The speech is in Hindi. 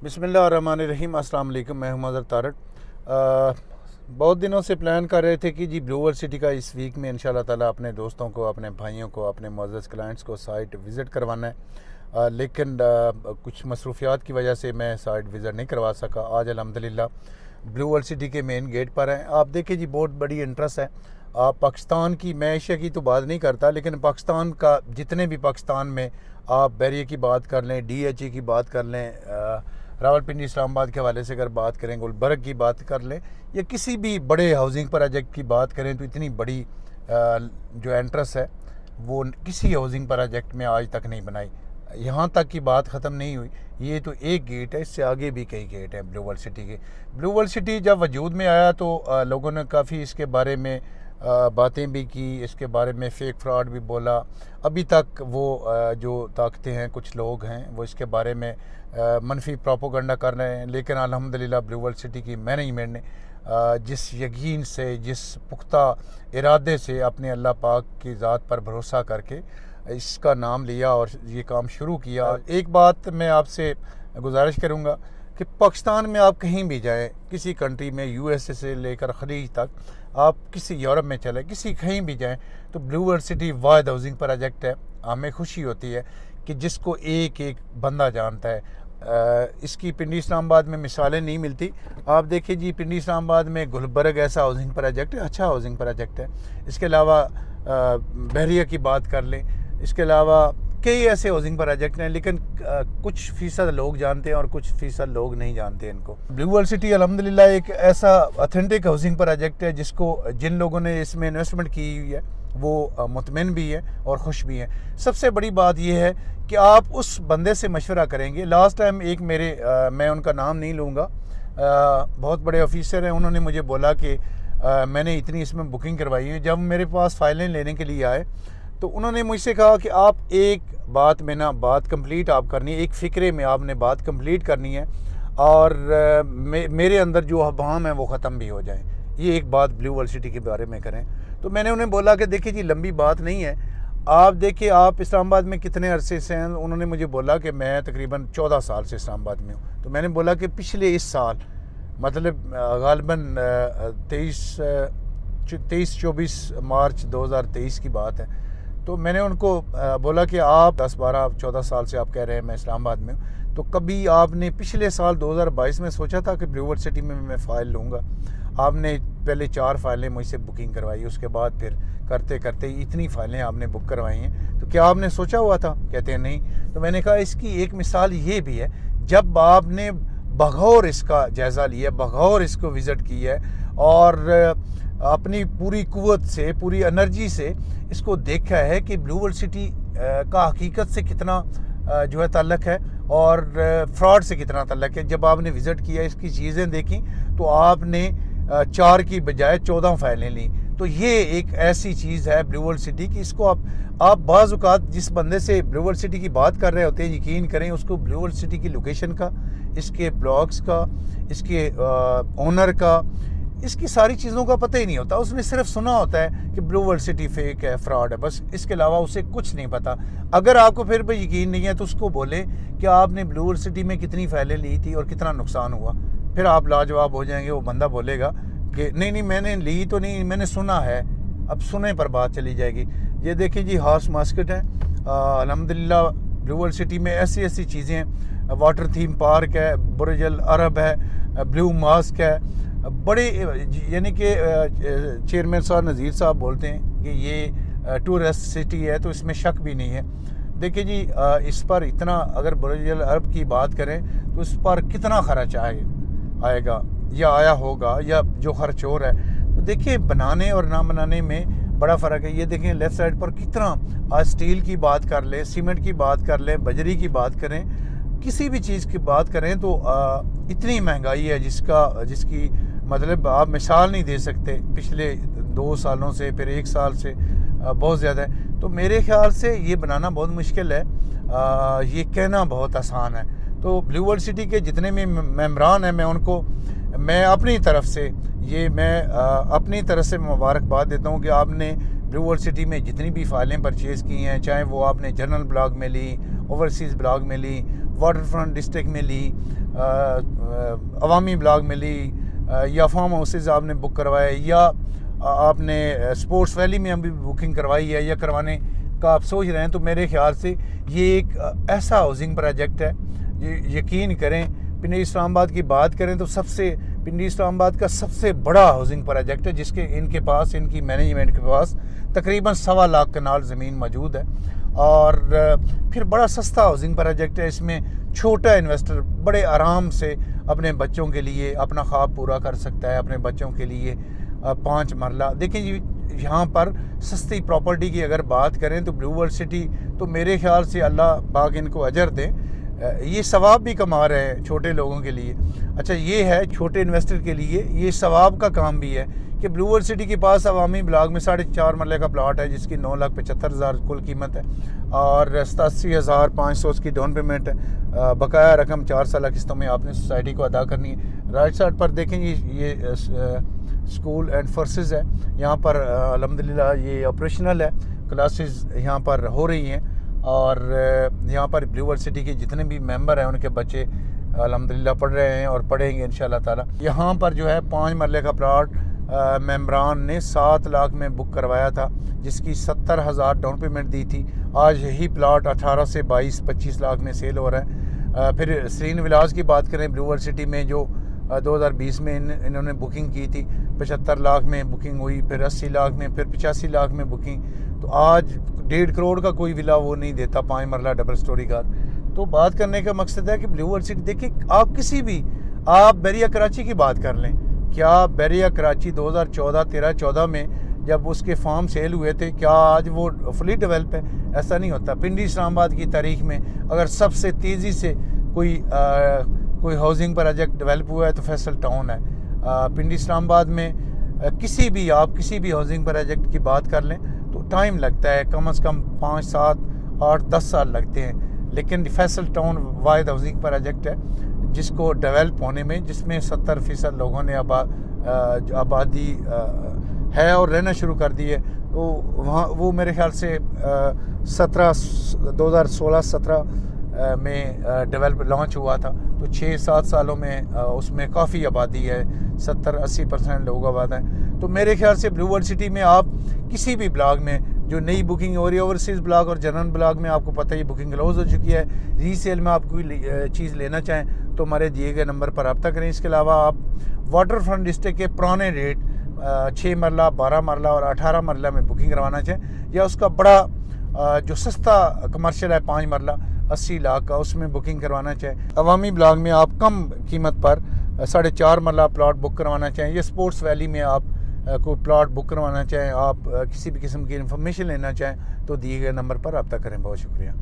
बिस्मिल्लाहिर्रहमानिर्रहीम। अस्सलाम वालेकुम। मैं हूं मज़हर तारक। बहुत दिनों से प्लान कर रहे थे कि जी ब्लू वर्ल्ड सिटी का इस वीक में इंशाल्लाह ताला अपने दोस्तों को, अपने भाइयों को, अपने मुअज़्ज़ज़ क्लाइंट्स को साइट विज़िट करवाना है। लेकिन कुछ मसरूफियात की वजह से मैं साइट विज़िट नहीं करवा सका। आज अल्हम्दुलिल्लाह ब्लू वर्ल्ड सिटी के मेन गेट पर हैं। आप देखिए जी, बहुत बड़ी इंटरेस्ट है। आप पाकिस्तान की, मैं एशिया की तो बात नहीं करता, लेकिन पाकिस्तान का जितने भी पाकिस्तान में आप बैरियर की बात कर लें, DHE की बात कर लें, रावलपिंडी इस्लामाबाद के हवाले से अगर बात करें, गुलबर्ग की बात कर लें, या किसी भी बड़े हाउसिंग प्रोजेक्ट की बात करें, तो इतनी बड़ी जो इंटरेस्ट है वो किसी हाउसिंग प्रोजेक्ट में आज तक नहीं बनाई। यहाँ तक की बात ख़त्म नहीं हुई, ये तो एक गेट है, इससे आगे भी कई गेट हैं ब्लू वर्ल्ड सिटी के। ब्लू वर्ल्ड सिटी जब वजूद में आया तो लोगों ने काफ़ी इसके बारे में बातें भी की, इसके बारे में फ़ेक फ्रॉड भी बोला। अभी तक वो जो ताकतें हैं, कुछ लोग हैं, वो इसके बारे में मनफी प्रोपोगंडा कर रहे हैं। लेकिन अल्हम्दुलिल्लाह ब्लू वर्ल्ड सिटी की मैनेजमेंट ने जिस यकीन से, जिस पुख्ता इरादे से अपने अल्लाह पाक की ज़ात पर भरोसा करके इसका नाम लिया और ये काम शुरू किया। एक बात मैं आपसे गुजारिश करूँगा कि पाकिस्तान में आप कहीं भी जाएं, किसी कंट्री में, USA से लेकर खलीज तक, आप किसी यूरोप में चले, किसी कहीं भी जाएं, तो ब्लू वर्ल्ड सिटी वाहिद हाउसिंग प्रोजेक्ट है। हमें खुशी होती है कि जिसको एक एक बंदा जानता है। इसकी पिंडी इस्लामाबाद में मिसालें नहीं मिलती। आप देखिए जी, पिंडी इस्लामाबाद में गुलबर्ग ऐसा हाउसिंग प्रोजेक्ट है, अच्छा हाउसिंग प्रोजेक्ट है। इसके अलावा बहरिया की बात कर लें, इसके अलावा कई ऐसे हाउसिंग प्रोजेक्ट हैं, लेकिन कुछ फ़ीसद लोग जानते हैं और कुछ फ़ीसद लोग नहीं जानते इनको। ब्लू वर्ल्ड सिटी अल्हम्दुलिल्लाह एक ऐसा ऑथेंटिक हाउसिंग प्रोजेक्ट है जिसको, जिन लोगों ने इसमें इन्वेस्टमेंट की हुई है वो मुतमिन भी है और खुश भी हैं। सबसे बड़ी बात यह है कि आप उस बंदे से मशवरा करेंगे। लास्ट टाइम एक मेरे मैं उनका नाम नहीं लूँगा, बहुत बड़े ऑफिसर हैं, उन्होंने मुझे बोला कि मैंने इतनी इसमें बुकिंग करवाई है। जब मेरे पास फाइलें लेने के लिए आए तो उन्होंने मुझसे कहा कि आप एक बात में ना बात कंप्लीट आप करनी है, एक फ़िक्रे में आपने बात कंप्लीट करनी है और मेरे अंदर जो अहबाम है वो ख़त्म भी हो जाए। ये एक बात ब्लू वर्ल्ड सिटी के बारे में करें। तो मैंने उन्हें बोला कि देखिए जी, लंबी बात नहीं है, आप देखिए आप इस्लामाबाद में कितने अरसे से हैं। उन्होंने मुझे बोला कि मैं तकरीबन 14 साल से इस्लामाबाद में हूँ। तो मैंने बोला कि पिछले इस साल, मतलब गालिबन 23-24 मार्च 2023 की बात है। तो मैंने उनको बोला कि आप 10-12-14 साल से आप कह रहे हैं मैं इस्लामाबाद में हूँ, तो कभी आपने पिछले साल 2022 में सोचा था कि ब्लू वर्ल्ड सिटी में मैं फ़ाइल लूँगा? आपने पहले 4 फाइलें मुझसे बुकिंग करवाई, उसके बाद फिर करते करते इतनी फ़ाइलें आपने बुक करवाई हैं, तो क्या आपने सोचा हुआ था? कहते हैं नहीं। तो मैंने कहा इसकी एक मिसाल ये भी है, जब आपने बगौर इसका जायज़ा लिया, बगौर इसको विज़िट किया और अपनी पूरी कुव्वत से, पूरी एनर्जी से इसको देखा है कि ब्लू वर्ल्ड सिटी का हकीकत से कितना जो है ताल्लुक़ है और फ्रॉड से कितना ताल्लुक़ है। जब आपने विज़िट किया, इसकी चीज़ें देखी, तो आपने 4 की बजाय 14 फाइलें ली। तो ये एक ऐसी चीज़ है ब्लू वर्ल्ड सिटी की, इसको आप बाज़ औक़ात जिस बंदे से ब्लू वर्ल्ड सिटी की बात कर रहे होते हैं, यकीन करें उसको ब्लू वर्ल्ड सिटी की लोकेशन का, इसके ब्लॉग्स का, इसके ओनर का, इसकी सारी चीज़ों का पता ही नहीं होता। उसने सिर्फ सुना होता है कि ब्लू वर्ल्ड सिटी फेक है, फ्रॉड है, बस इसके अलावा उसे कुछ नहीं पता। अगर आपको फिर भी यकीन नहीं है तो उसको बोले कि आपने ब्लू वर्ल्ड सिटी में कितनी फाइलें ली थी और कितना नुकसान हुआ, फिर आप लाजवाब हो जाएंगे। वो बंदा बोलेगा कि नहीं मैंने ली तो नहीं, मैंने सुना है। अब सुने पर बात चली जाएगी। ये देखिए जी, हॉर्स मार्केट है अल्हम्दुलिल्लाह ब्लू वर्ल्ड सिटी में। ऐसी ऐसी चीज़ें हैं, वाटर थीम पार्क है, बुर्ज अल अरब है, ब्लू मास्क है, बड़े, यानी कि चेयरमैन साहब नज़ीर साहब बोलते हैं कि ये टूरिस्ट सिटी है, तो इसमें शक भी नहीं है। देखिए जी, इस पर इतना, अगर बुर्ज अल अरब की बात करें तो इस पर कितना खर्च आएगा या आया होगा, या जो खर्च हो रहा है, तो देखिए बनाने और ना बनाने में बड़ा फ़र्क है। ये देखें लेफ़्ट साइड पर कितना, आज स्टील की बात कर लें, सीमेंट की बात कर लें, बजरी की बात करें, किसी भी चीज़ की बात करें तो इतनी महंगाई है जिसकी मतलब आप मिसाल नहीं दे सकते। पिछले 2 सालों से, फिर 1 साल से बहुत ज़्यादा है। तो मेरे ख़्याल से ये बनाना बहुत मुश्किल है, ये कहना बहुत आसान है। तो ब्लू वर्ल्ड सिटी के जितने भी मेंबरान हैं, मैं अपनी तरफ से अपनी तरफ से मुबारकबाद देता हूँ कि आपने ब्लू वर्ल्ड सिटी में जितनी भी फ़ाइलें परचेज़ की हैं, चाहे वो आपने जनरल ब्लॉक में ली, ओवरसीज़ ब्लॉक में ली, वाटर फ्रंट डिस्ट्रिक्ट में ली, अवामी ब्लॉक मिली या फार्म हाउसेज आपने बुक करवाए या आपने स्पोर्ट्स वैली में अभी बुकिंग करवाई है या करवाने का आप सोच रहे हैं, तो मेरे ख्याल से ये एक ऐसा हाउसिंग प्रोजेक्ट है, यकीन करें पिंडी इस्लामाबाद की बात करें तो पिंडी इस्लामाबाद का सबसे बड़ा हाउसिंग प्रोजेक्ट है, जिसके इनकी मैनेजमेंट के पास तकरीबन 1.25 लाख कनाल ज़मीन मौजूद है। और फिर बड़ा सस्ता हाउसिंग प्रोजेक्ट है। इसमें छोटा इन्वेस्टर बड़े आराम से अपने बच्चों के लिए अपना ख्वाब पूरा कर सकता है। अपने बच्चों के लिए 5 मरला देखें जी, यहाँ पर सस्ती प्रॉपर्टी की अगर बात करें तो ब्लू वर्ल्ड सिटी, तो मेरे ख्याल से अल्लाह पाक इनको अजर दे, ये सवाब भी कमा रहे हैं छोटे लोगों के लिए। अच्छा, ये है छोटे इन्वेस्टर के लिए ये सवाब का काम भी है कि ब्लू वर्ल्ड सिटी के पास अवामी ब्लॉक में 4.5 मरले का प्लाट है, जिसकी 9,75,000 कुल कीमत है और 87,500 उसकी डाउन पेमेंट है। बकाया रकम 4 साल किस्तों में आपने सोसाइटी को अदा करनी है। राइट साइड पर देखें ये स्कूल एंड फोर्सेस है, यहाँ पर अल्हम्दुलिल्लाह ये ऑपरेशनल है, क्लासेस यहाँ पर हो रही हैं और यहाँ पर ब्लू वर्ल्ड सिटी के जितने भी मेंबर हैं उनके बच्चे अल्हम्दुलिल्लाह पढ़ रहे हैं और पढ़ेंगे इंशाल्लाह ताला। यहाँ पर जो है 5 मरले का प्लाट मेम्बरान ने 7 लाख में बुक करवाया था, जिसकी 70,000 डाउन पेमेंट दी थी। आज यही प्लाट 18 से 22-25 लाख में सेल हो रहा है। फिर श्रीन विलास की बात करें, ब्लू वर्ल्ड सिटी में जो 2020 में इन्होंने बुकिंग की थी, 75 लाख में बुकिंग हुई, फिर 80 लाख में, फिर 85 लाख में बुकिंग। तो आज 1.5 करोड़ का कोई विला वो नहीं देता 5 मरला डबल स्टोरी का। तो बात करने का मकसद है कि ब्लू वर्ल्ड सिटी देखिए, आप बैरिया कराची की बात कर लें, क्या बैरिया कराची 2014 में जब उसके फार्म सेल हुए थे, क्या आज वो फुली डेवलप है? ऐसा नहीं होता। पिंडी इस्लामाबाद की तारीख में अगर सबसे तेज़ी से कोई हाउसिंग प्रोजेक्ट डेवलप हुआ है तो फैसल टाउन है। पिंडी इस्लामाबाद में किसी भी हाउसिंग प्रोजेक्ट की बात कर लें तो टाइम लगता है, कम से कम 5, 7, 8, 10 साल लगते हैं। लेकिन फैसल टाउन वाहिद हाउसिंग प्रोजेक्ट है जिसको डेवलप होने में, जिसमें 70% लोगों ने आबादी है और रहना शुरू कर दी है। वो मेरे ख्याल से 2016-17 में डेवलप लॉन्च हुआ था, तो 6-7 सालों में उसमें काफ़ी आबादी है, 70-80% लोग आबाद हैं। तो मेरे ख्याल से ब्लू वर्ल्ड सिटी में आप किसी भी ब्लॉक में जो नई बुकिंग हो रही है, ओवरसीज़ ब्लॉक और जनरल ब्लॉक में आपको पता है ये बुकिंग क्लोज हो चुकी है। रीसेल में आप कोई चीज़ लेना चाहें तो हमारे दिए गए नंबर पर रब्ता करें। इसके अलावा आप वाटर फ्रंट डिस्ट्रिक्ट के पुराने रेट 6 मरला, 12 मरला और 18 मरला में बुकिंग करवाना चाहें, या उसका बड़ा जो सस्ता कमर्शियल है 5 मरला 80 लाख का, उसमें बुकिंग करवाना चाहें। अवामी ब्लॉक में आप कम कीमत पर 4.5 मरला प्लाट बुक करवाना चाहें, या स्पोर्ट्स वैली में आप कोई प्लाट बुक करवाना चाहें, आप किसी भी किस्म की इन्फॉर्मेशन लेना चाहें तो दिए गए नंबर पर रब्ता करें। बहुत शुक्रिया।